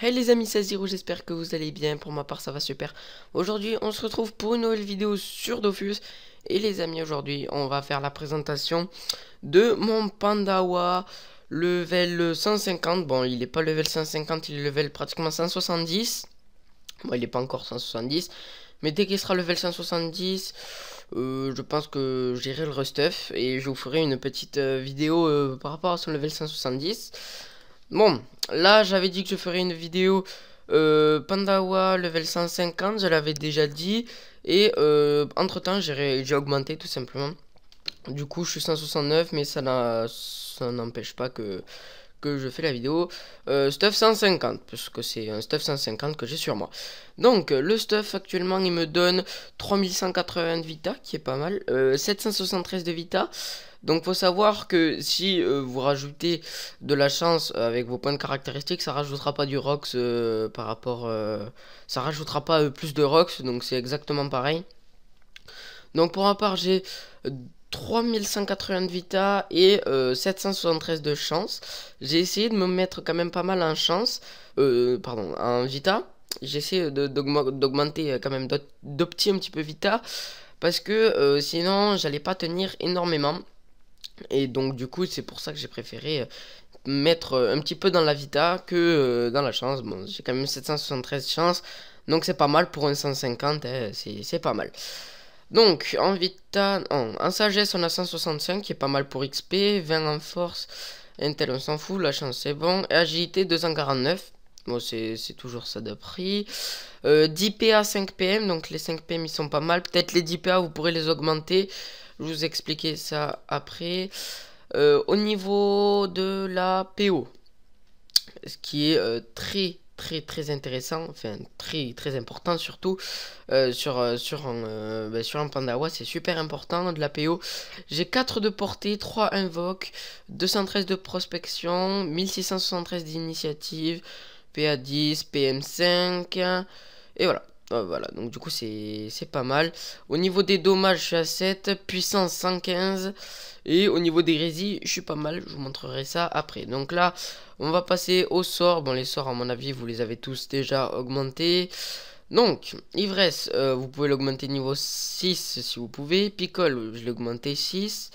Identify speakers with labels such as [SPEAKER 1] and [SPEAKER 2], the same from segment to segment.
[SPEAKER 1] Hey les amis, c'est Zero, j'espère que vous allez bien, pour ma part ça va super. Aujourd'hui on se retrouve pour une nouvelle vidéo sur Dofus. Et les amis, aujourd'hui on va faire la présentation de mon Pandawa level 150. Bon, il est pas level 150, il est level pratiquement 170. Bon, il est pas encore 170, mais dès qu'il sera level 170, je pense que j'irai le restuff et je vous ferai une petite vidéo par rapport à son level 170. Bon, là j'avais dit que je ferais une vidéo Pandawa level 150, je l'avais déjà dit. Et entre temps j'ai augmenté tout simplement. Du coup je suis 169, mais ça n'empêche pas que je fais la vidéo stuff 150, puisque c'est un stuff 150 que j'ai sur moi. Donc le stuff actuellement il me donne 3180 de vita, qui est pas mal, 773 de vita. Donc faut savoir que si vous rajoutez de la chance avec vos points de caractéristiques, ça rajoutera pas du Rox par rapport... ça rajoutera pas plus de Rox, donc c'est exactement pareil. Donc pour ma part j'ai 3180 de vita et 773 de chance. J'ai essayé de me mettre quand même pas mal en chance, pardon, en vita. J'ai essayé d'augmenter quand même, d'opti un petit peu vita, parce que sinon j'allais pas tenir énormément. Et donc du coup c'est pour ça que j'ai préféré mettre un petit peu dans la vita que dans la chance. Bon, j'ai quand même 773 chances, donc c'est pas mal pour un 150, hein, c'est pas mal. Donc en vita, en sagesse on a 165 qui est pas mal pour XP, 20 en force, intel on s'en fout, la chance c'est bon, et agilité 249. Bon, c'est toujours ça de prix. 10 PA 5 PM, donc les 5 PM ils sont pas mal. Peut-être les 10 PA vous pourrez les augmenter. Je vais vous expliquer ça après. Au niveau de la PO, ce qui est très intéressant, enfin très important surtout sur un Pandawa, c'est super important de la PO. J'ai 4 de portée, 3 invoque, 213 de prospection, 1673 d'initiative, PA 10, PM 5, et voilà. Voilà, donc du coup c'est pas mal. Au niveau des dommages, je suis à 7, puissance 115. Et au niveau des résis, je suis pas mal, je vous montrerai ça après. Donc là, on va passer aux sorts. Bon, les sorts, à mon avis, vous les avez tous déjà augmentés. Donc, ivresse, vous pouvez l'augmenter niveau 6 si vous pouvez. Picole, je l'ai augmenté 6.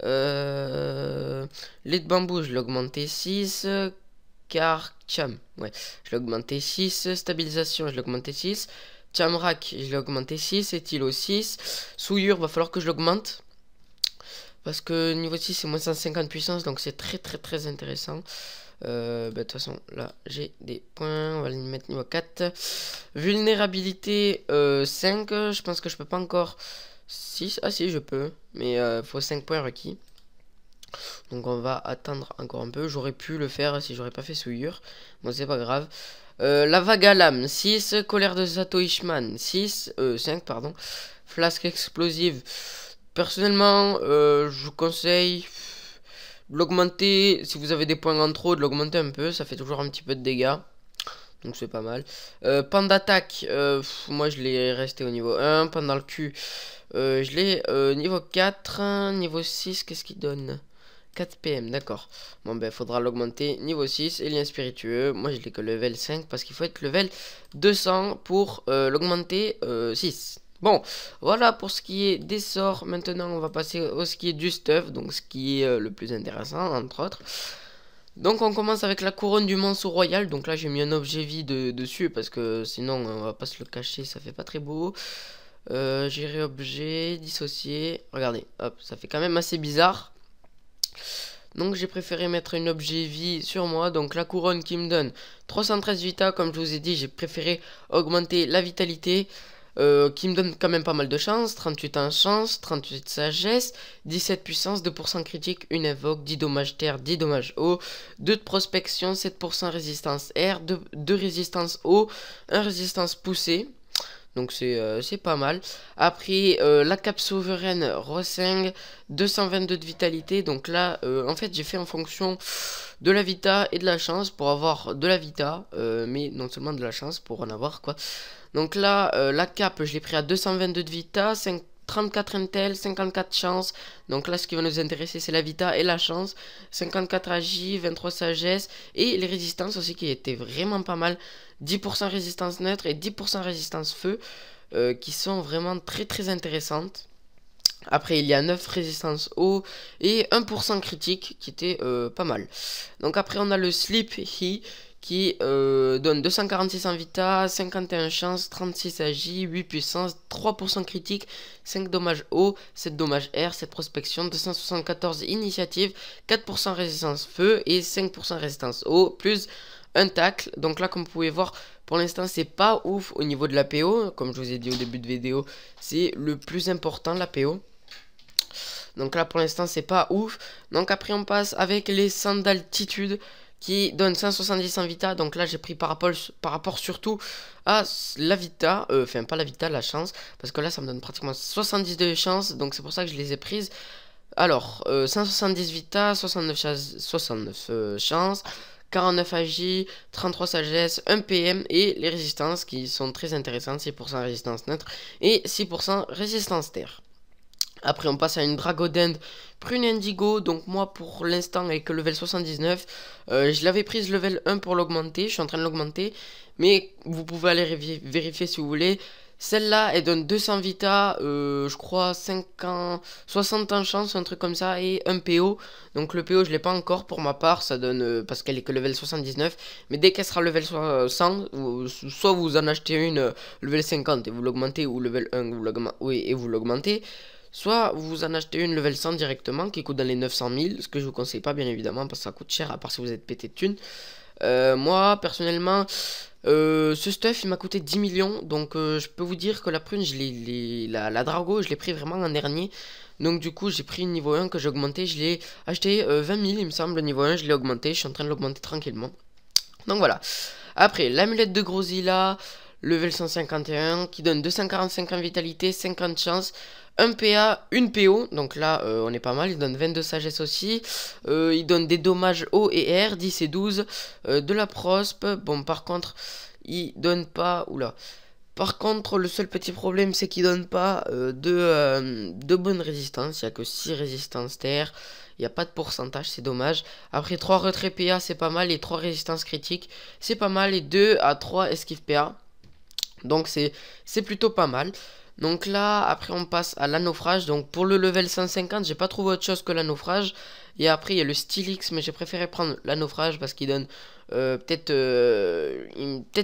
[SPEAKER 1] Lait de bambou, je l'ai augmenté 6. Car Cham, ouais, je l'ai augmenté 6. Stabilisation, je l'ai augmenté 6. Chamrak, je l'ai augmenté 6. Éthilo 6. Souillure, va falloir que je l'augmente, parce que niveau 6 c'est moins 150 puissance, donc c'est très intéressant. De toute façon là j'ai des points, on va les mettre niveau 4. Vulnérabilité 5, je pense que je peux pas encore 6, ah si je peux, mais faut 5 points requis. Donc on va attendre encore un peu, j'aurais pu le faire si j'aurais pas fait souillure, bon c'est pas grave. La vague à lame 6, colère de Zato Ishman 5 pardon, flasque explosive. Personnellement, je vous conseille de l'augmenter. Si vous avez des points en trop, de l'augmenter un peu. Ça fait toujours un petit peu de dégâts, donc c'est pas mal. Pan d'attaque, moi je l'ai resté au niveau 1. Pendant le cul, je l'ai niveau 4. Niveau 6, qu'est-ce qu'il donne? 4 PM, d'accord. Bon ben faudra l'augmenter. Niveau 6, et lien spiritueux, moi je l'ai que level 5, parce qu'il faut être level 200 pour l'augmenter 6. Bon, voilà pour ce qui est des sorts. Maintenant on va passer au ce qui est du stuff, donc ce qui est le plus intéressant entre autres. Donc on commence avec la couronne du Manceau Royal. Donc là j'ai mis un objet vide dessus, parce que sinon on va pas se le cacher, ça fait pas très beau. Gérer objet, dissocier. Regardez, hop, ça fait quand même assez bizarre. Donc j'ai préféré mettre un objet vie sur moi. Donc la couronne qui me donne 313 vita, comme je vous ai dit, j'ai préféré augmenter la vitalité, qui me donne quand même pas mal de chance. 38 en chance, 38 sagesse, 17 puissance, 2% critique, 1 invoque, 10 dommages terre, 10 dommages eau, 2 de prospection, 7% résistance air, 2 résistance eau, 1 résistance poussée. Donc c'est pas mal. Après la cape souveraine Roseng, 222 de vitalité. Donc là en fait j'ai fait en fonction de la vita et de la chance pour avoir de la vita, mais non seulement de la chance pour en avoir quoi. Donc là la cape je l'ai pris à 222 de vita, 34 intel, 54 chance. Donc là ce qui va nous intéresser c'est la vita et la chance. 54 agi, 23 sagesse et les résistances aussi qui étaient vraiment pas mal. 10% résistance neutre et 10% résistance feu qui sont vraiment très intéressantes. Après il y a 9 résistances eau et 1% critique qui était pas mal. Donc après on a le Sleep He qui donne 246 en vita, 51 chance, 36 agi, 8 puissance, 3% critique, 5 dommages eau, 7 dommages air, 7 prospection, 274 initiative, 4% résistance feu et 5% résistance eau, plus un tacle. Donc là comme vous pouvez voir pour l'instant c'est pas ouf au niveau de la PO. Comme je vous ai dit au début de vidéo, c'est le plus important la PO. Donc là pour l'instant c'est pas ouf. Donc après on passe avec les sandaltitudes qui donne 170 en vita. Donc là j'ai pris par rapport surtout à la vita, enfin pas la vita, la chance, parce que là ça me donne pratiquement 70 de chance, donc c'est pour ça que je les ai prises. Alors 170 vita, 69 chance, 49 agi, 33 sagesse, 1 PM et les résistances qui sont très intéressantes, 6% résistance neutre et 6% résistance terre. Après on passe à une Dragodend Prune Indigo. Donc moi pour l'instant avec le level 79 je l'avais prise level 1 pour l'augmenter. Je suis en train de l'augmenter, mais vous pouvez aller vérifier si vous voulez. Celle-là elle donne 200 vita, je crois 60 en chance, un truc comme ça, et un PO. Donc le PO je l'ai pas encore pour ma part, ça donne parce qu'elle est que level 79. Mais dès qu'elle sera level 100, soit vous en achetez une level 50 et vous l'augmentez, ou level 1 et vous l'augmentez. Soit vous en achetez une level 100 directement qui coûte dans les 900 000, ce que je vous conseille pas bien évidemment parce que ça coûte cher à part si vous êtes pété de thunes. Moi personnellement ce stuff il m'a coûté 10 millions, donc je peux vous dire que la prune la Drago je l'ai pris vraiment en dernier. Donc du coup j'ai pris une niveau 1 que j'ai augmenté, je l'ai acheté 20 000 il me semble, le niveau 1 je l'ai augmenté, je suis en train de l'augmenter tranquillement. Donc voilà. Après l'amulette de Grozilla level 151 qui donne 245 en vitalité, 50 chance, 1 PA, une PO, donc là on est pas mal. Il donne 22 sagesse aussi, il donne des dommages eau et air, 10 et 12, de la prospe. Bon par contre il donne pas, oula, par contre le seul petit problème c'est qu'il donne pas de bonne résistance, il n'y a que 6 résistances terre. Il n'y a pas de pourcentage, c'est dommage. Après 3 retraits PA c'est pas mal, et 3 résistances critiques c'est pas mal, et 2 à 3 esquive PA. Donc c'est plutôt pas mal. Donc là après on passe à la naufrage. Donc pour le level 150 j'ai pas trouvé autre chose que la naufrage. Et après il y a le Stylix, mais j'ai préféré prendre la naufrage parce qu'il donne peut-être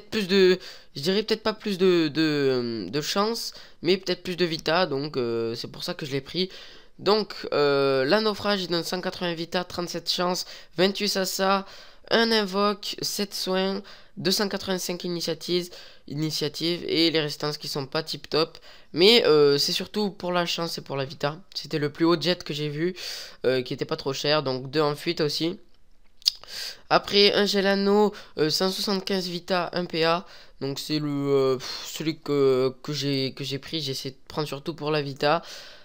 [SPEAKER 1] plus de, je dirais peut-être pas plus de chance, mais peut-être plus de vita. Donc c'est pour ça que je l'ai pris. Donc la naufrage il donne 180 vita, 37 chance, 28 sasa, 1 invoque, 7 soins, 285 initiatives et les résistances qui sont pas tip top. Mais c'est surtout pour la chance et pour la vita. C'était le plus haut jet que j'ai vu, qui était pas trop cher, donc 2 en fuite aussi. Après un Gelano, 175 vita, 1 PA. Donc c'est celui que j'ai pris. J'ai essayé de prendre surtout pour la vita.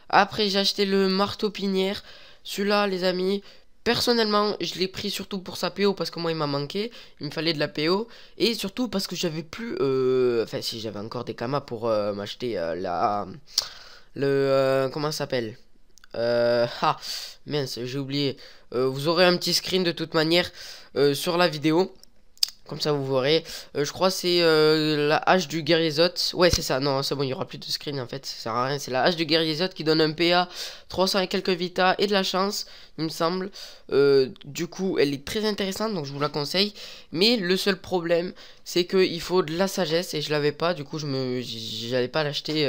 [SPEAKER 1] Après j'ai acheté le marteau pinière. Celui-là les amis, personnellement je l'ai pris surtout pour sa PO parce que moi il m'a manqué. Il me fallait de la PO. Et surtout parce que j'avais plus, enfin si j'avais encore des kamas pour m'acheter comment ça s'appelle, mince j'ai oublié. Vous aurez un petit screen de toute manière sur la vidéo. Comme ça vous verrez. Je crois c'est la hache du guerrier. Ouais c'est ça, non c'est bon, il n'y aura plus de screen en fait, ça sert à rien. C'est la hache du guerrier qui donne un PA, 300 et quelques vita et de la chance il me semble. Du coup elle est très intéressante, donc je vous la conseille. Mais le seul problème c'est qu'il faut de la sagesse et je l'avais pas. Du coup j'allais pas l'acheter.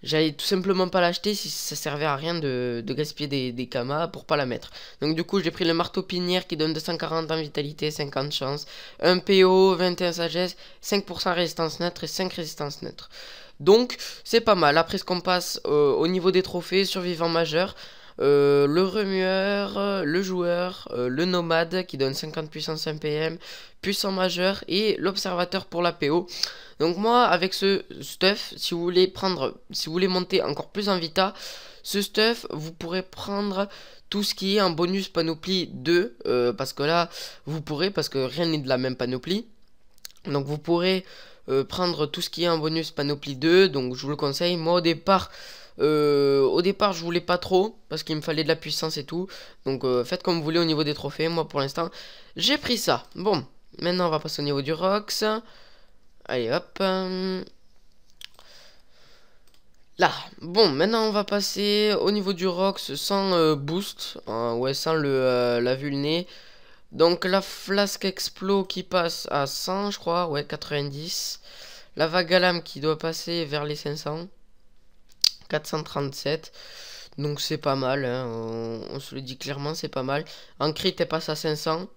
[SPEAKER 1] J'allais tout simplement pas l'acheter si ça servait à rien de gaspiller des kamas pour pas la mettre. Donc du coup j'ai pris le marteau pinière qui donne 240 en vitalité, 50 chance, 1 PO, 21 sagesse, 5% résistance neutre et 5 résistance neutre. Donc c'est pas mal. Après ce qu'on passe au niveau des trophées, survivant majeur. Le remueur, le joueur, le nomade qui donne 50 puissance MPM, puissant majeur et l'observateur pour la PO. Donc moi avec ce stuff, si vous voulez monter encore plus en vita, ce stuff vous pourrez prendre tout ce qui est en bonus panoplie 2, parce que là vous pourrez, parce que rien n'est de la même panoplie. Donc vous pourrez prendre tout ce qui est en bonus panoplie 2, donc je vous le conseille. Moi au départ Au départ, je voulais pas trop parce qu'il me fallait de la puissance et tout. Donc, faites comme vous voulez au niveau des trophées. Moi, pour l'instant, j'ai pris ça. Bon, maintenant, on va passer au niveau du Rox. Allez, hop. Là, bon, maintenant on va passer au niveau du Rox sans boost, hein, ouais, sans la vulné. Donc la flasque explo qui passe à 100, je crois, ouais, 90. La vague à lame qui doit passer vers les 500, 437. Donc c'est pas mal, hein, on se le dit clairement, c'est pas mal. En crit, elle passe à 500.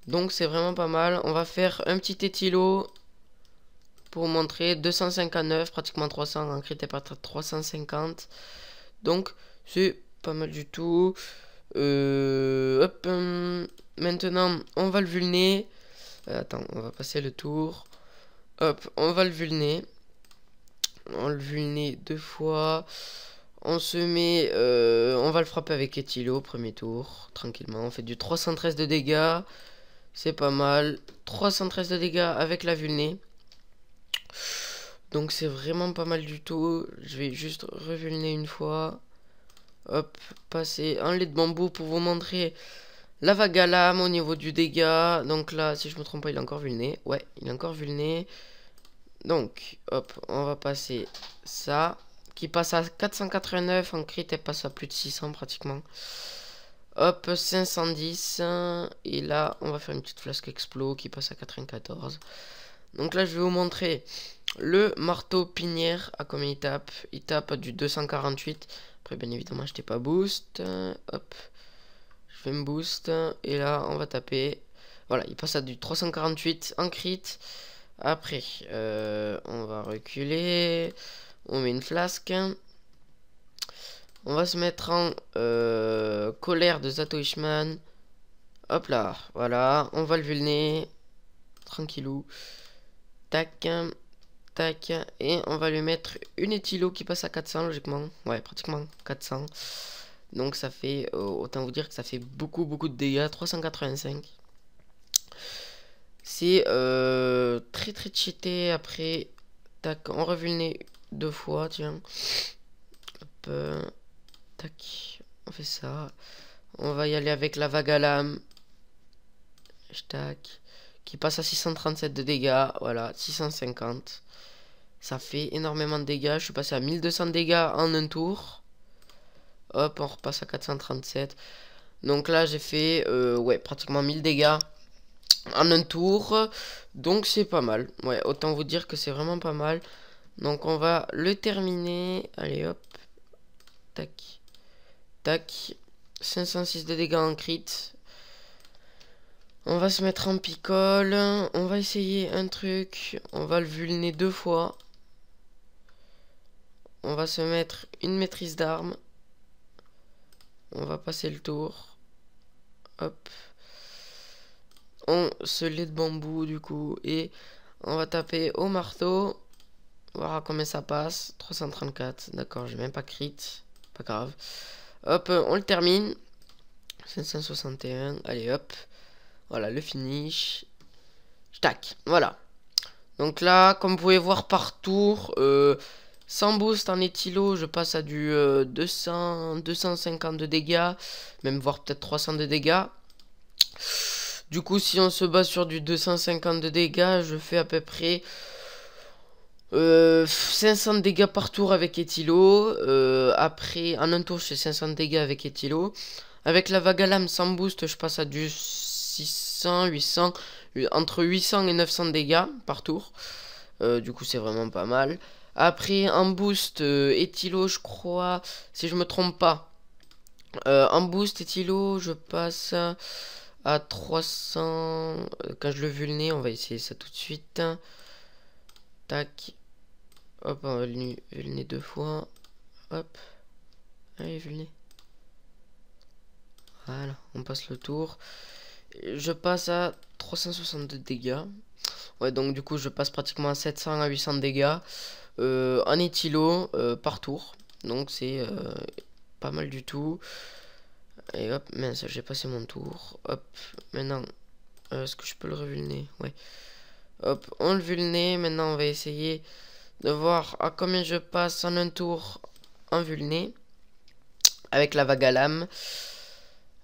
[SPEAKER 1] Donc c'est vraiment pas mal. On va faire un petit éthilo pour montrer 259, pratiquement 300, en crit est pas 350. Donc c'est pas mal du tout. Hop, maintenant on va le vulner. Attends, on va passer le tour. Hop, on va le vulner. On le vulner 2 fois. On se met, on va le frapper avec Etilo, premier tour, tranquillement. On fait du 313 de dégâts. C'est pas mal. 313 de dégâts avec la vulnée. Donc c'est vraiment pas mal du tout. Je vais juste revulner une fois. Hop, passer un lait de bambou pour vous montrer la vague à lame au niveau du dégât. Donc là, si je me trompe pas, il est encore vulné. Ouais, il est encore vulné. Donc, hop, on va passer ça. Qui passe à 489. En crit, elle passe à plus de 600 pratiquement. Hop, 510. Et là, on va faire une petite flasque explo qui passe à 94. Donc là, je vais vous montrer le marteau pinière à combien il tape. Il tape à du 248. Après, bien évidemment, je n'ai pas boost. Hop, je fais me boost. Et là, on va taper. Voilà, il passe à du 348 en crit. Après, on va reculer. On met une flasque. On va se mettre en colère de Zato Ishman. Hop là, voilà. On va le vulner. Tranquillou. Tac. Tac. Et on va lui mettre une éthilo qui passe à 400 logiquement. Ouais, pratiquement 400. Donc ça fait, autant vous dire que ça fait beaucoup de dégâts. 385. C'est très cheaté. Après, tac, on revulné 2 fois, tiens. Hop, tac, on fait ça. On va y aller avec la vague à lame. Tac, qui passe à 637 de dégâts. Voilà, 650. Ça fait énormément de dégâts. Je suis passé à 1200 dégâts en un tour. Hop, on repasse à 437. Donc là, j'ai fait, ouais, pratiquement 1000 dégâts en un tour. Donc c'est pas mal. Ouais, autant vous dire que c'est vraiment pas mal. Donc on va le terminer. Allez hop. Tac. Tac. 506 de dégâts en crit. On va se mettre en picole. On va essayer un truc. On va le vulner 2 fois. On va se mettre une maîtrise d'armes. On va passer le tour. Hop. On se lait de bambou du coup. Et on va taper au marteau. Voir combien ça passe. 334. D'accord, j'ai même pas crit. Pas grave. Hop, on le termine. 561. Allez, hop. Voilà, le finish. Tac, voilà. Donc là, comme vous pouvez voir par tour, sans boost en éthilo, je passe à du 200, 250 de dégâts. Même voire peut-être 300 de dégâts. Du coup, si on se base sur du 250 de dégâts, je fais à peu près 500 dégâts par tour avec éthilo. Après, en un tour, je fais 500 dégâts avec éthilo. Avec la vague à lame sans boost, je passe à du 600, 800, entre 800 et 900 dégâts par tour. Du coup, c'est vraiment pas mal. Après, en boost, éthilo, je crois, si je me trompe pas. En boost, éthilo, je passe à 300. Quand je le vulné, on va essayer ça tout de suite. Tac. Hop, on va vulner 2 fois. Hop. Allez, vulner. Voilà, on passe le tour. Je passe à 362 dégâts. Ouais, donc du coup, je passe pratiquement à 700 à 800 dégâts en éthilo par tour. Donc c'est pas mal du tout. Et hop, mince, j'ai passé mon tour. Hop, maintenant, est-ce que je peux le revulner? Ouais. Hop, on le vulné. Maintenant, on va essayer de voir à combien je passe en un tour en vulné. Avec la vague à lame.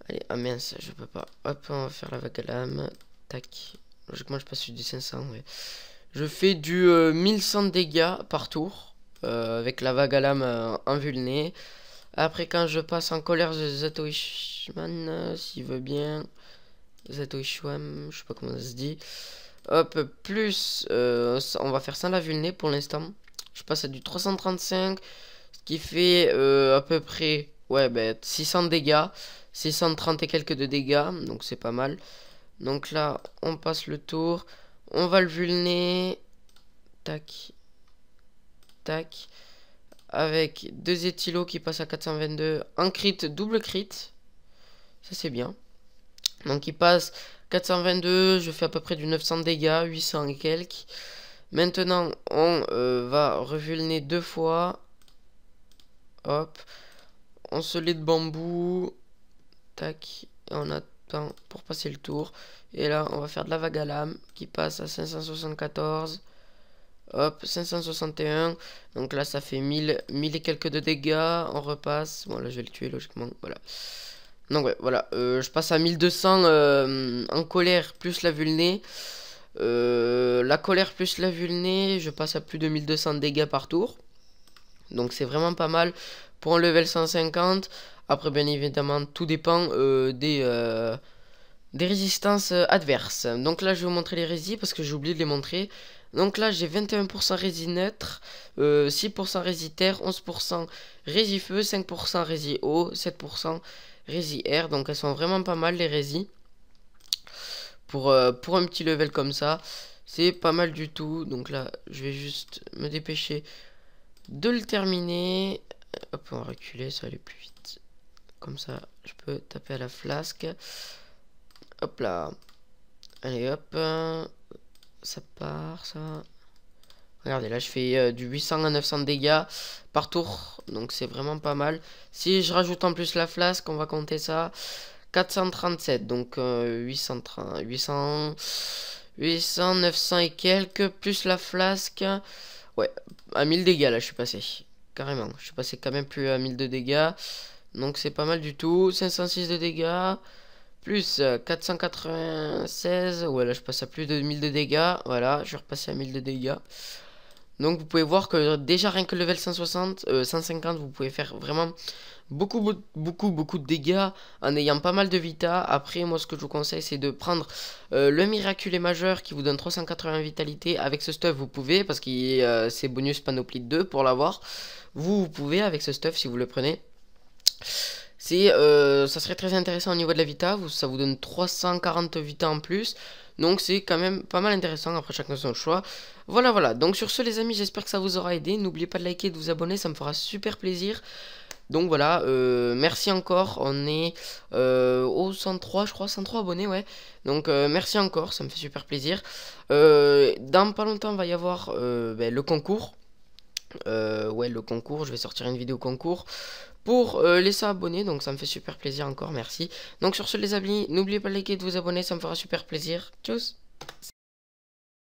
[SPEAKER 1] Allez, ah mince, je peux pas. Hop, on va faire la vague à lame. Tac. Logiquement, je passe sur du 500. Ouais. Je fais du 1100 dégâts par tour. Avec la vague à lame en vulné. Après, quand je passe en colère de Zatoishman, s'il veut bien. Zatoishwam, je sais pas comment ça se dit. Hop, plus. On va faire sans la vulné pour l'instant. Je passe à du 335. Ce qui fait à peu près. Ouais, ben 600 dégâts. 630 et quelques de dégâts. Donc c'est pas mal. Donc là, on passe le tour. On va le vulner. Tac. Tac. Avec 2 éthylos qui passent à 422. Un crit, double crit. Ça c'est bien. Donc il passe 422. Je fais à peu près du 900 dégâts. 800 et quelques. Maintenant, on va revulner 2 fois. Hop. On se lit de bambou. Tac. Et on attend pour passer le tour. Et là, on va faire de la vague à lame qui passe à 574. Hop, 561. Donc là, ça fait 1000 et quelques de dégâts. On repasse. Bon, là, je vais le tuer logiquement. Voilà. Donc, ouais, voilà. Je passe à 1200 en colère plus la vulnée. La colère plus la vulnée, je passe à plus de 1200 dégâts par tour. Donc, c'est vraiment pas mal pour un level 150. Après, bien évidemment, tout dépend des résistances adverses. Donc là, je vais vous montrer les résis parce que j'ai oublié de les montrer. Donc là, j'ai 21% rési neutre, 6% rési terre, 11% rési feu, 5% rési eau, 7% rési air. Donc elles sont vraiment pas mal les résis. Pour un petit level comme ça, c'est pas mal du tout. Donc là, je vais juste me dépêcher de le terminer. Hop, on va reculer, ça va aller plus vite. Comme ça, je peux taper à la flasque. Hop là. Allez, hop. Ça part, ça. Regardez, là, je fais du 800 à 900 dégâts par tour. Donc, c'est vraiment pas mal. Si je rajoute en plus la flasque, on va compter ça. 437. Donc, 830, 800, 900 et quelques. Plus la flasque. Ouais, à 1000 dégâts, là, je suis passé. Carrément. Je suis passé quand même plus à 1000 de dégâts. Donc, c'est pas mal du tout. 506 de dégâts. Plus 496, ouais là je passe à plus de 1000 de dégâts, voilà, je vais repasser à 1000 de dégâts. Donc vous pouvez voir que déjà rien que level 160, 150, vous pouvez faire vraiment beaucoup de dégâts en ayant pas mal de vita. Après moi ce que je vous conseille c'est de prendre le miraculé majeur qui vous donne 380 vitalité. Avec ce stuff vous pouvez, parce que c'est bonus panoplie de 2 pour l'avoir. Vous pouvez avec ce stuff si vous le prenez. Ça serait très intéressant au niveau de la vita, ça vous donne 340 vita en plus. Donc c'est quand même pas mal intéressant, après chacun son choix. Voilà, donc sur ce les amis, j'espère que ça vous aura aidé. N'oubliez pas de liker et de vous abonner, ça me fera super plaisir. Donc voilà, merci encore, on est au 103 je crois, 103 abonnés, ouais. Donc merci encore, ça me fait super plaisir. Dans pas longtemps il va y avoir le concours. Ouais, le concours, je vais sortir une vidéo concours pour les abonnés, donc ça me fait super plaisir encore, merci. Donc sur ce les amis, n'oubliez pas de liker et de vous abonner, ça me fera super plaisir. Tchuss.